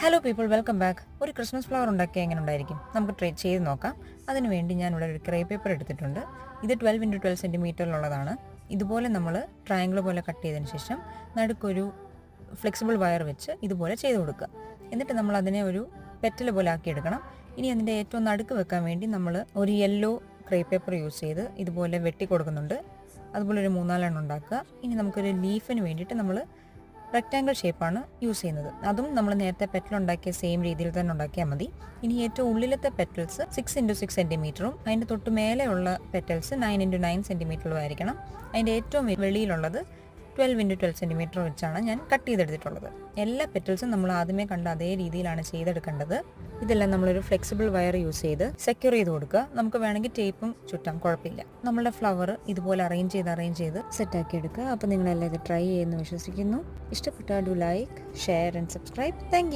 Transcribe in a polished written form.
Hello people, welcome back. ഒരു Christmas flower ഉണ്ടാക്കിയാൽ എങ്ങനെ ഉണ്ടായിരിക്കും? നമുക്ക് ട്രൈ ചെയ്ത് നോക്കാം. അതിനുവേണ്ടി ഞാനിവിടെ ഒരു ക്രേ പേപ്പർ എടുത്തിട്ടുണ്ട്. ഇത് 12x12 സെൻറ്റിമീറ്ററിലുള്ളതാണ്. ഇതുപോലെ നമ്മൾ ട്രയാങ്കിൾ പോലെ കട്ട് ചെയ്തതിന് ശേഷം നടുക്കൊരു ഫ്ലെക്സിബിൾ വയർ വെച്ച് ഇതുപോലെ ചെയ്ത് കൊടുക്കുക. എന്നിട്ട് നമ്മൾ അതിനെ ഒരു പെറ്റൽ പോലെ ആക്കിയെടുക്കണം. ഇനി അതിൻ്റെ ഏറ്റവും നടുക്ക് വെക്കാൻ വേണ്ടി നമ്മൾ ഒരു യെല്ലോ ക്രേ പേപ്പർ യൂസ് ചെയ്ത് ഇതുപോലെ വെട്ടി കൊടുക്കുന്നുണ്ട്. അതുപോലെ ഒരു 3-4 ഉണ്ടാക്കുക. ഇനി നമുക്കൊരു ലീഫിന് വേണ്ടിയിട്ട് നമ്മൾ റെക്റ്റാങ്കിൾ ഷേപ്പാണ് യൂസ് ചെയ്യുന്നത്. അതും നമ്മൾ നേരത്തെ പെറ്റൽ ഉണ്ടാക്കിയ സെയിം രീതിയിൽ തന്നെ ഉണ്ടാക്കിയാൽ മതി. ഇനി ഏറ്റവും ഉള്ളിലത്തെ പെറ്റൽസ് 6x6 സെൻറ്റിമീറ്ററും അതിൻ്റെ തൊട്ട് മേലെയുള്ള പെറ്റൽസ് 9x9 സെൻറ്റിമീറ്ററും ആയിരിക്കണം. അതിൻ്റെ ഏറ്റവും വെളിയിലുള്ളത് 12x12 സെൻറ്റിമീറ്റർ വെച്ചാണ് ഞാൻ കട്ട് ചെയ്തെടുത്തിട്ടുള്ളത്. എല്ലാ പെറ്റൽസും നമ്മൾ ആദ്യമേ കണ്ട അതേ രീതിയിലാണ് ചെയ്തെടുക്കേണ്ടത്. ഇതെല്ലാം നമ്മളൊരു ഫ്ലെക്സിബിൾ വയർ യൂസ് ചെയ്ത് സെക്യൂർ ചെയ്ത് കൊടുക്കുക. നമുക്ക് വേണമെങ്കിൽ ടേപ്പും ചുറ്റാം, കുഴപ്പമില്ല. നമ്മളുടെ ഫ്ലവർ ഇതുപോലെ അറേഞ്ച് ചെയ്ത് സെറ്റാക്കി എടുക്കുക. അപ്പോൾ നിങ്ങളെല്ലാം ഇത് ട്രൈ ചെയ്യുമെന്ന് വിശ്വസിക്കുന്നു. ഇഷ്ടപ്പെട്ടാൽ do like, share and subscribe. Thank you.